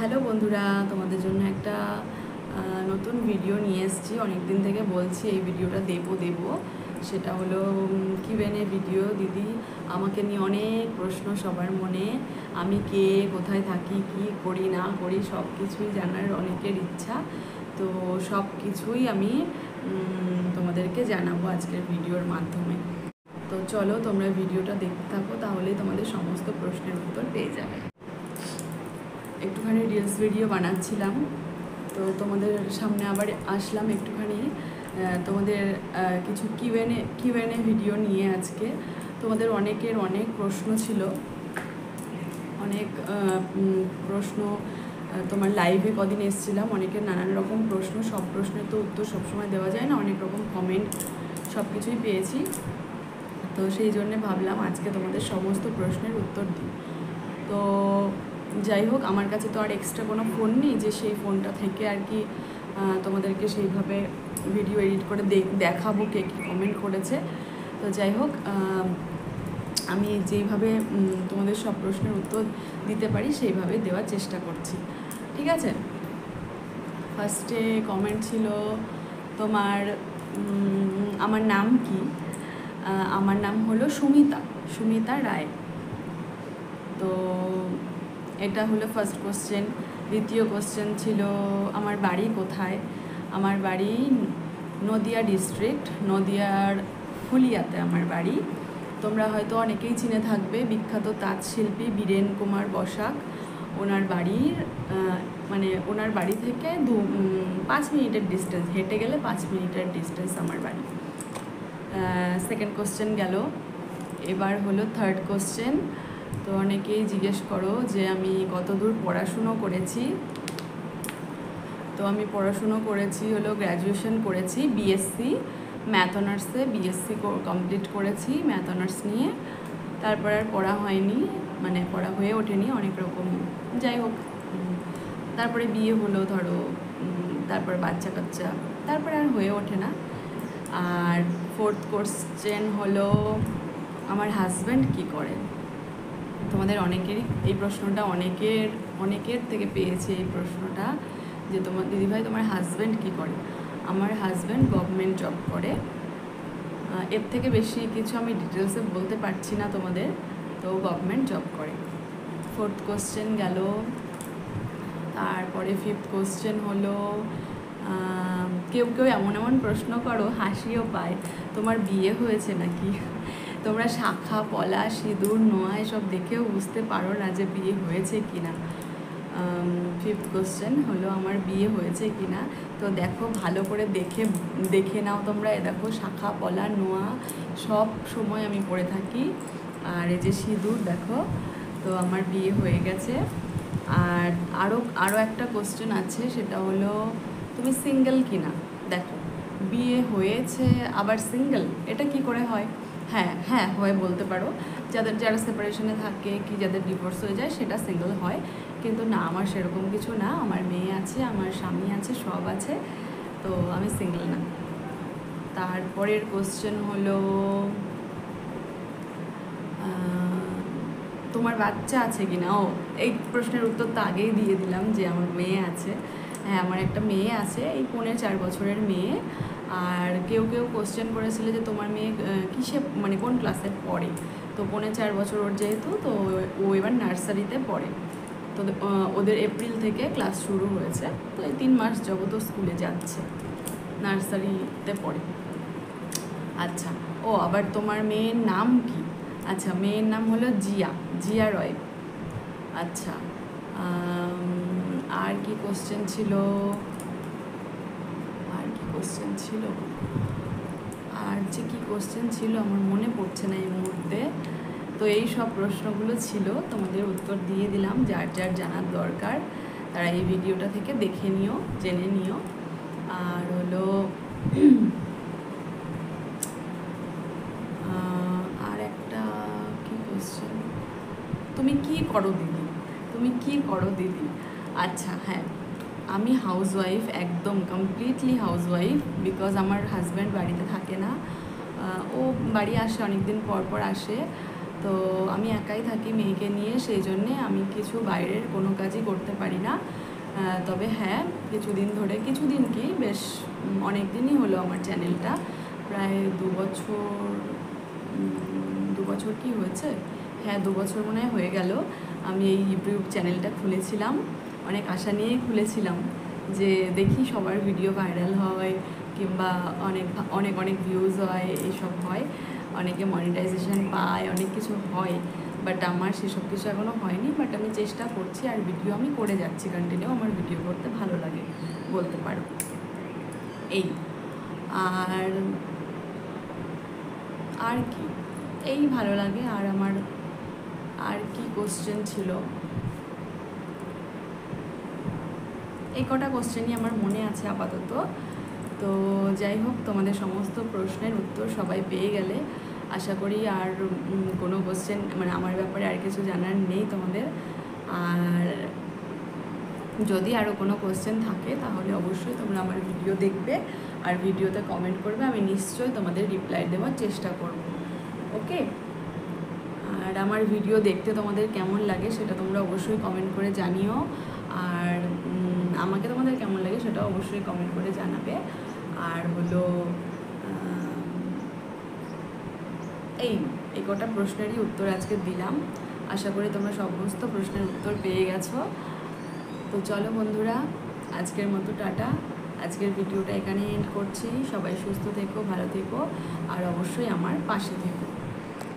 Hello বন্ধুরা, তোমাদের জন্য একটা নতুন ভিডিও নিয়ে এসেছি। অনেক দিন থেকে বলছি এই ভিডিওটা দেব। সেটা হলো কিউএনএ ভিডিও। দিদি আমাকে নিয়ে অনেক প্রশ্ন সবার মনে, আমি কে, কোথায় থাকি, কি করি না করি সব কিছুই জানার অনেকের ইচ্ছা। তো সব কিছুই আমি তোমাদেরকে জানাবো আজকের ভিডিওর মাধ্যমে। তো চলো তোমরা ভিডিওটা দেখতে থাকো, তাহলেই তোমাদের সমস্ত প্রশ্নের উত্তর পেয়ে যাবে। একটুখানি রিলস ভিডিও বানাচ্ছিলাম, তো তোমাদের সামনে আবার আসলাম একটুখানি তোমাদের কিছু কিউএনএ ভিডিও নিয়ে। আজকে তোমাদের অনেকের অনেক প্রশ্ন ছিল, অনেক প্রশ্ন। তোমার লাইভে কদিন এসেছিলাম, অনেকের নানান রকম প্রশ্ন, সব প্রশ্নের তো উত্তর সবসময় দেওয়া যায় না, অনেক রকম কমেন্ট সব কিছুই পেয়েছি। তো সেই জন্যে ভাবলাম আজকে তোমাদের সমস্ত প্রশ্নের উত্তর দিই। তো যাই হোক, আমার কাছে তো আর এক্সট্রা কোনো ফোন নেই যে সেই ফোনটা থেকে আর কি তোমাদেরকে সেইভাবে ভিডিও এডিট করে দেখাবো কে কী কমেন্ট করেছে। তো যাই হোক, আমি যেইভাবে তোমাদের সব প্রশ্নের উত্তর দিতে পারি সেইভাবে দেওয়ার চেষ্টা করছি, ঠিক আছে। ফার্স্টে কমেন্ট ছিল তোমার, আমার নাম কি? আমার নাম হলো সুমিতা রায়। তো এটা হলো ফার্স্ট কোশ্চেন। দ্বিতীয় কোশ্চেন ছিল আমার বাড়ি কোথায়? আমার বাড়ি নদিয়া ডিস্ট্রিক্ট, নদিয়ার ফুলিয়াতে আমার বাড়ি। তোমরা হয়তো অনেকেই চিনে থাকবে, বিখ্যাত তাঁত শিল্পী বীরেন কুমার বসাক। ওনার বাড়ি থেকে 5 মিনিটের ডিস্টেন্স, হেঁটে গেলে 5 মিনিটের ডিস্টেন্স আমার বাড়ি। সেকেন্ড কোশ্চেন গেল। এবার হলো থার্ড কোশ্চেন। তো অনেকেই জিজ্ঞেস করো যে আমি কতদূর পড়াশুনো করেছি। তো আমি পড়াশুনো করেছি হলো গ্র্যাজুয়েশন করেছি, বিএসসি ম্যাথ অনার্সে বিএসসি কমপ্লিট করেছি ম্যাথ অনার্স নিয়ে। তারপর আর পড়া হয়নি, মানে পড়া হয়ে ওঠেনি অনেক রকম, যাই হোক। তারপরে বিয়ে হলো ধরো, তারপর বাচ্চা কাচ্চা, তারপরে আর হয়ে ওঠে না। আর ফোর্থ কোশ্চেন হলো আমার হাজব্যান্ড কী করে? তোমাদের অনেকেরই এই প্রশ্নটা অনেকের থেকে পেয়েছে এই প্রশ্নটা, যে তোমার দিদিভাই তোমার হাজব্যান্ড কী করে? আমার হাজব্যান্ড গভর্নমেন্ট জব করে। এর থেকে বেশি কিছু আমি ডিটেলসে বলতে পারছি না তোমাদের। তো গভর্নমেন্ট জব করে। ফোর্থ কোশ্চেন গেল। তারপরে ফিফথ কোশ্চেন হলো, কেউ এমন প্রশ্ন করো হাসিও পায়, তোমার বিয়ে হয়েছে নাকি? তোমরা শাখা পলা সিঁদুর নোয়া এসব দেখেও বুঝতে পারো না যে বিয়ে হয়েছে কি না। ফিফথ কোশ্চেন হলো আমার বিয়ে হয়েছে কি না। তো দেখো, ভালো করে দেখে নাও তোমরা। দেখো, শাখা পলা নোয়া সব সময় আমি পরে থাকি, আর এই যে সিঁদুর দেখো। তো আমার বিয়ে হয়ে গেছে। আর আরও একটা কোশ্চেন আছে, সেটা হলো তুমি সিঙ্গেল কি না। দেখো, বিয়ে হয়েছে আবার সিঙ্গেল, এটা কি করে হয়? হ্যাঁ হয় বলতে পারো। যারা সেপারেশনে থাকে কি যাদের ডিভোর্স হয়ে যায় সেটা সিঙ্গেল হয়, কিন্তু না, আমার সেরকম কিছু না। আমার মেয়ে আছে, আমার স্বামী আছে, সব আছে, তো আমি সিঙ্গেল না। তারপরের কোশ্চেন হলো তোমার বাচ্চা আছে কি না। এই প্রশ্নের উত্তর তো আগেই দিয়ে দিলাম যে আমার মেয়ে আছে। হ্যাঁ, আমার একটা মেয়ে আছে, এই 4.5 বছরের মেয়ে। আর কেউ কোশ্চেন করেছিল যে তোমার মেয়ে কিসে, মানে কোন ক্লাসে পড়ে। তো 4.5 বছর ওর যেহেতু, তো ও এবার নার্সারিতে পড়ে। তো ওদের এপ্রিল থেকে ক্লাস শুরু হয়েছে, তো এই 3 মাস যাবত স্কুলে যাচ্ছে, নার্সারিতে পড়ে। আচ্ছা, আবার তোমার মেয়ের নাম কি? আচ্ছা, মেয়ের নাম হলো জিয়া রয়। আচ্ছা, আর কি কোশ্চেন ছিল? আর যে কি কোশ্চেন ছিল আমার মনে পড়ছে না এই মুহূর্তে। তো এই সব প্রশ্নগুলো ছিল, তোমাদের উত্তর দিয়ে দিলাম। যার জানার দরকার তারা এই ভিডিওটা থেকে দেখে নিও, জেনে নিও। আর হলো আর একটা কি কোশ্চেন, তুমি কি করো দিদি? আচ্ছা, হ্যাঁ, আমি হাউসওয়াইফ, একদম কমপ্লিটলি হাউসওয়াইফ। বিকজ আমার হাজব্যান্ড বাড়িতে থাকে না, ও বাড়ি আসে অনেক দিন পর আসে। তো আমি একাই থাকি মেয়েকে নিয়ে, সেই জন্যে আমি কিছু বাইরের কোনো কাজই করতে পারি না। তবে হ্যাঁ, কিছুদিন কি বেশ অনেক দিনই হলো আমার চ্যানেলটা, প্রায় 2 বছর কি হয়েছে, হ্যাঁ 2 বছর মনে হয় হয়ে গেল আমি এই ইউটিউব চ্যানেলটা খুলেছিলাম। অনেক আশা নিয়েই খুলেছিলাম যে দেখি সবার ভিডিও ভাইরাল হয় কিংবা অনেক অনেক অনেক ভিউজ হয়, এইসব হয়, অনেকে মনিটাইজেশন পায়, অনেক কিছু হয়, বাট আমার সেসব কিছু এখনও হয়নি। বাট আমি চেষ্টা করছি আর ভিডিও আমি করে যাচ্ছি কন্টিনিউ, আমার ভিডিও করতে ভালো লাগে বলতে পারো এই। আর কি এই ভালো লাগে। আর আমার আর কি কোশ্চেন ছিল, এই কটা কোশ্চেনই আমার মনে আছে আপাতত। তো যাই হোক, তোমাদের সমস্ত প্রশ্নের উত্তর সবাই পেয়ে গেলে আশা করি। আর কোনো কোশ্চেন মানে আমার ব্যাপারে আর কিছু জানার নেই তোমাদের। আর যদি আরও কোনো কোশ্চেন থাকে তাহলে অবশ্যই তোমরা আমার ভিডিও দেখবে আর ভিডিওতে কমেন্ট করবে, আমি নিশ্চয়ই তোমাদের রিপ্লাই দেওয়ার চেষ্টা করব। ওকে, আর আমার ভিডিও দেখতে তোমাদের কেমন লাগে সেটা তোমরা অবশ্যই কমেন্ট করে জানিও। আর আমাকে তোমাদের কেমন লাগে সেটা অবশ্যই কমেন্ট করে জানাবে। আর হলো এই কটা প্রশ্নেরই উত্তর আজকে দিলাম। আশা করি তোমরা সমস্ত প্রশ্নের উত্তর পেয়ে গেছো। তো চলো বন্ধুরা, আজকের মতো টাটা। আজকের ভিডিওটা এখানে এন্ড করছি। সবাই সুস্থ থেকো, ভালো থেকো, আর অবশ্যই আমার পাশে থেকো।